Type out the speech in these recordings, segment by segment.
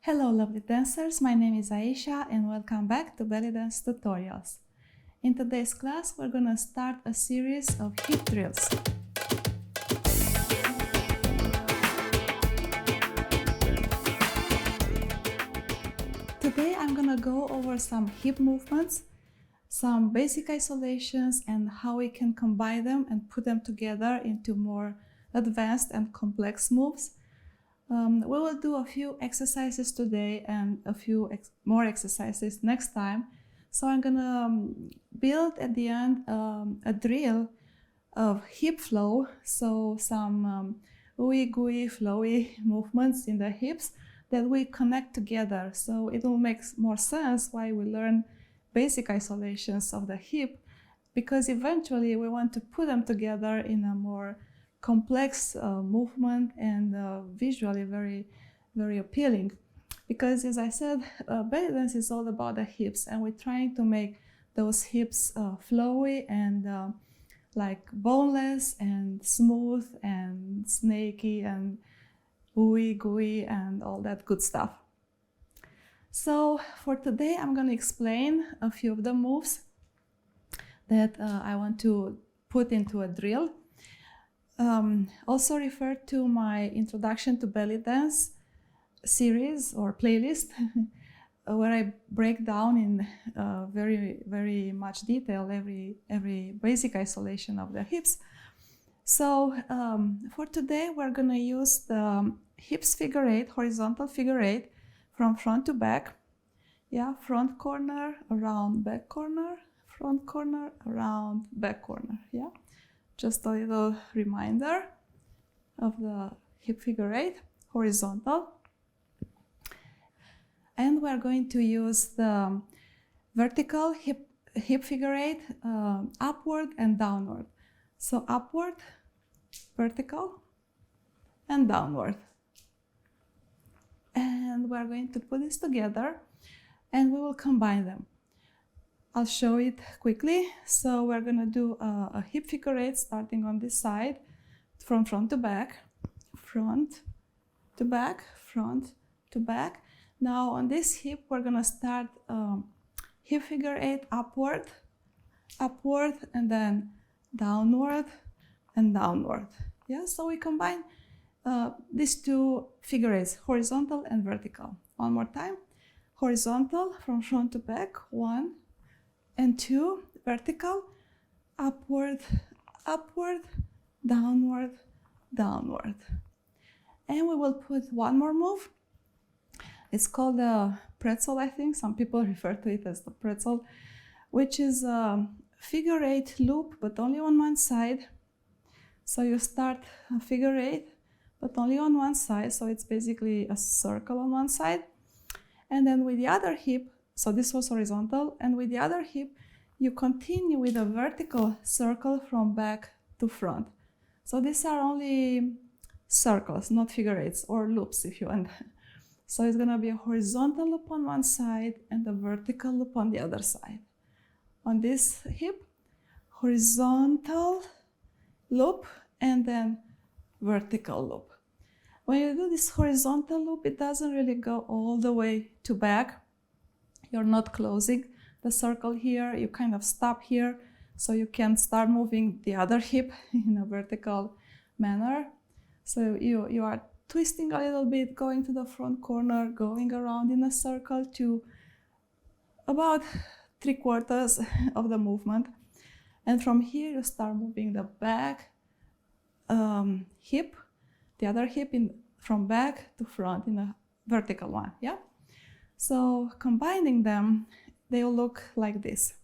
Hello lovely dancers, my name is Aisha and welcome back to Belly Dance Tutorials. In today's class we're gonna start a series of hip drills. Today I'm gonna go over some hip movements, some basic isolations and how we can combine them and put them together into more advanced and complex moves. We will do a few exercises today and a few more exercises next time. So I'm gonna build at the end a drill of hip flow. So some ooey gooey flowy movements in the hips that we connect together. So it will make more sense why we learn basic isolations of the hip, because eventually we want to put them together in a more complex movement and visually very appealing, because as I said, belly dance is all about the hips and we're trying to make those hips flowy and like boneless and smooth and snaky and ooey gooey and all that good stuff. So for today I'm going to explain a few of the moves that I want to put into a drill. Also refer to my Introduction to Belly Dance series or playlist where I break down in very much detail every basic isolation of the hips. So for today we're gonna use the hips figure eight, horizontal figure eight from front to back. Yeah, front corner around back corner, front corner around back corner. Yeah. Just a little reminder of the hip figure eight, horizontal. And we're going to use the vertical hip figure eight, upward and downward. So upward, vertical, and downward. And we're going to put this together and we will combine them. I'll show it quickly. So we're gonna do a hip figure eight starting on this side, from front to back, front to back, front to back. Now on this hip, we're gonna start hip figure eight upward, upward, and then downward and downward. Yeah, so we combine these two figure eights, horizontal and vertical. One more time, horizontal from front to back, 1 and 2, vertical, upward, upward, downward, downward. And we will put one more move. It's called the pretzel, I think. Some people refer to it as the pretzel, which is a figure eight loop, but only on one side. So you start a figure eight, but only on one side. So it's basically a circle on one side. And then with the other hip, so this was horizontal, and with the other hip, you continue with a vertical circle from back to front. So these are only circles, not figure eights, or loops if you want. So it's gonna be a horizontal loop on one side and a vertical loop on the other side. On this hip, horizontal loop and then vertical loop. When you do this horizontal loop, it doesn't really go all the way to back. You're not closing the circle here, you kind of stop here, so you can start moving the other hip in a vertical manner. So you are twisting a little bit, going to the front corner, going around in a circle to about 3/4 of the movement. And from here you start moving the back hip, the other hip from back to front in a vertical one, yeah? So combining them, they will look like this.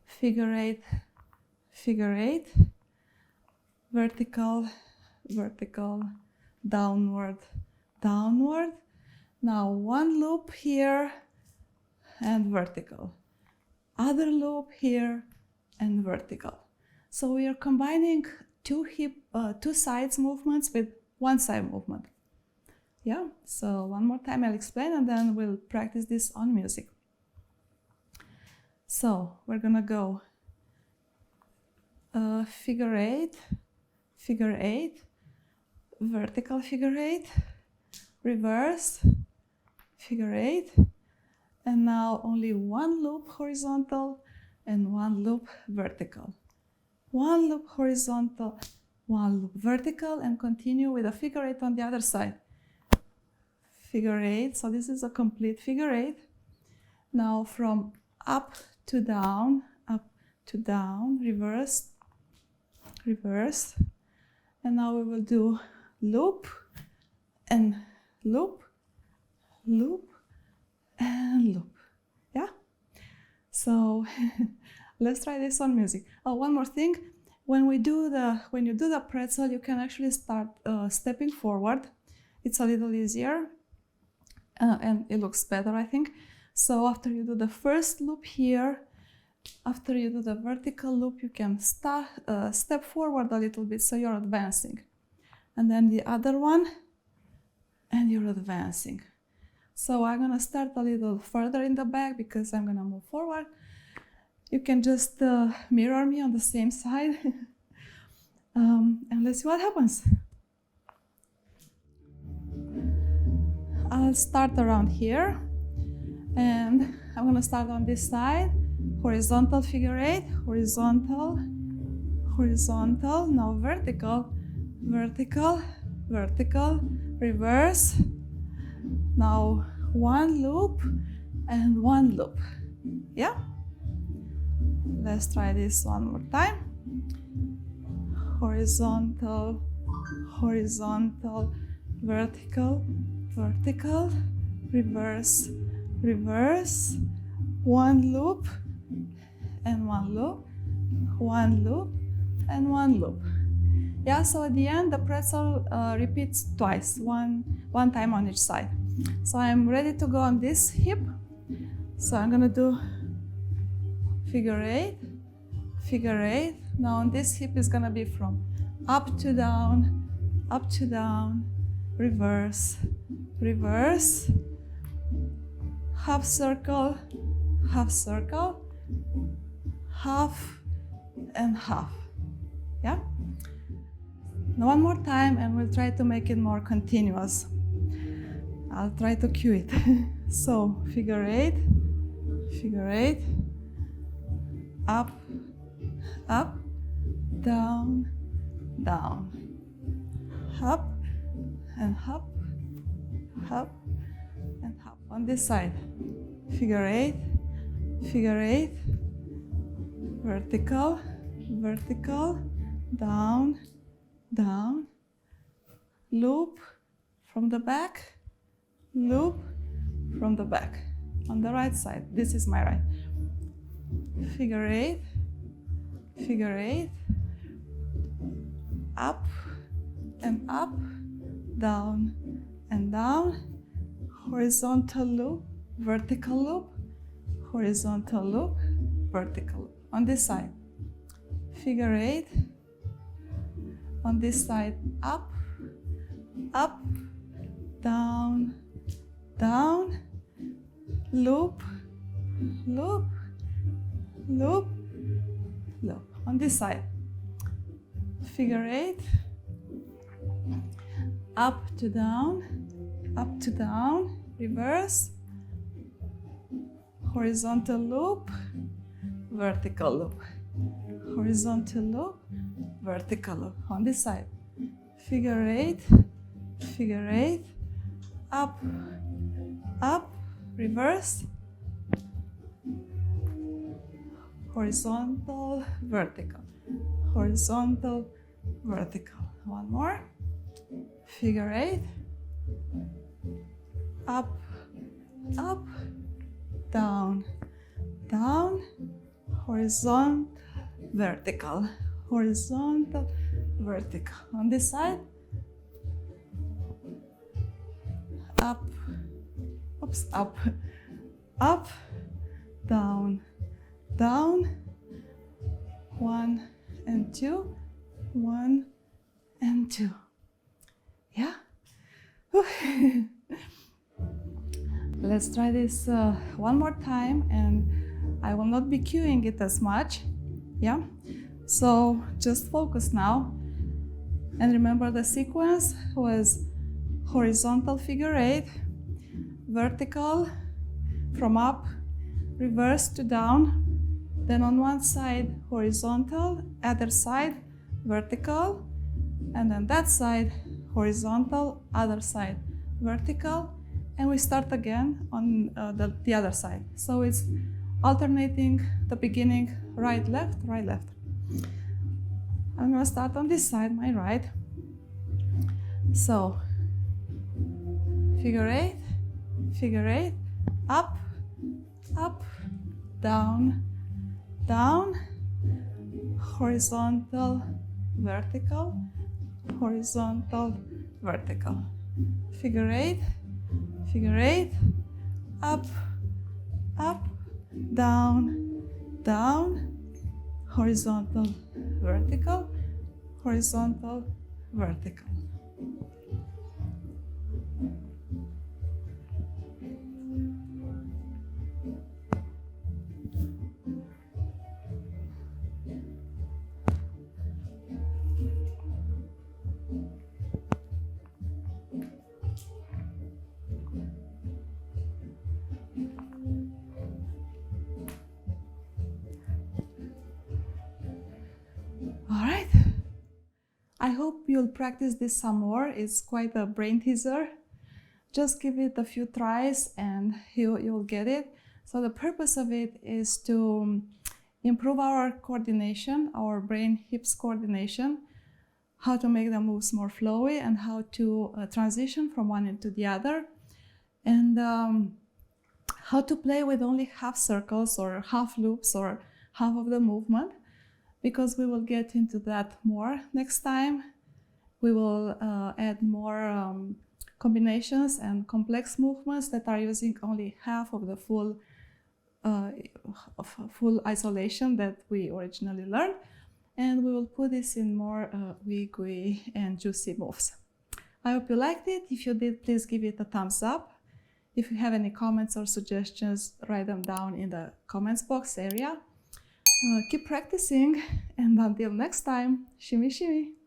Figure eight, vertical, vertical, downward, downward. Now one loop here and vertical. Other loop here and vertical. So we are combining two sides movements with one side movement. Yeah, so one more time I'll explain and then we'll practice this on music. So we're gonna go figure eight, vertical figure eight, reverse, figure 8, and now only one loop horizontal and one loop vertical. One loop horizontal, one loop vertical, and continue with a figure 8 on the other side. Figure 8, so this is a complete figure 8. Now from up to down, reverse, reverse, and now we will do loop and loop, loop and loop. Yeah? So let's try this on music. Oh, one more thing. When you do the pretzel, you can actually start stepping forward. It's a little easier and it looks better, I think. So after you do the first loop here, after you do the vertical loop, you can step forward a little bit, so you're advancing. And then the other one, and you're advancing. So I'm gonna start a little further in the back because I'm gonna move forward. You can just mirror me on the same side. And let's see what happens. I'll start around here, and I'm gonna start on this side. Horizontal figure 8, horizontal, horizontal, now vertical, vertical, vertical, reverse. Now one loop and one loop. Yeah? Let's try this one more time. Horizontal, horizontal, vertical, vertical, reverse, reverse, one loop and one loop, one loop and one loop. Yeah, so at the end the pretzel repeats twice, one time on each side. So I'm ready to go on this hip. So I'm gonna do figure 8, figure 8. Now on this hip is gonna be from up to down, reverse, reverse, half circle, half and half. Yeah? Now one more time, and we'll try to make it more continuous. I'll try to cue it. So figure 8, up, up, down, down, up and up, up and up. On this side, figure 8, vertical, vertical, down, down, loop from the back, loop from the back. On the right side, this is my right. Figure 8, up and up, down and down, horizontal loop, vertical loop, horizontal loop, vertical loop. On this side, figure 8, on this side, up, up, down, down, loop, loop, loop, loop. On this side, figure 8, up to down, reverse, horizontal loop, vertical loop, horizontal loop, vertical loop. On this side, figure 8, up, up, reverse, horizontal, vertical, horizontal, vertical. One more. Figure 8, up, up, down, down, horizontal, vertical, horizontal, vertical. On this side, up, oops, up, up, down, down, 1 and 2, 1 and 2. Yeah? Let's try this one more time, and I will not be cueing it as much. Yeah? So just focus now. And remember, the sequence was horizontal figure eight, vertical from up, reverse to down, then on one side horizontal, other side vertical, and then that side horizontal, other side vertical, and we start again on the other side. So it's alternating the beginning, right, left, right, left. I'm gonna start on this side, my right. So figure eight, up, up, down, down, horizontal, vertical, horizontal, vertical. Figure eight, up, up, down, down, horizontal, vertical, horizontal, vertical. All right, I hope you'll practice this some more. It's quite a brain teaser. Just give it a few tries and you'll get it. So the purpose of it is to improve our coordination, our brain hips coordination, how to make the moves more flowy and how to transition from one into the other, and how to play with only half circles or half loops or half of the movement, because we will get into that more next time. We will add more combinations and complex movements that are using only half of the full isolation that we originally learned, and we will put this in more wiggly and juicy moves. I hope you liked it. If you did, please give it a thumbs up. If you have any comments or suggestions, write them down in the comments box area. Keep practicing, and until next time, shimmy shimmy.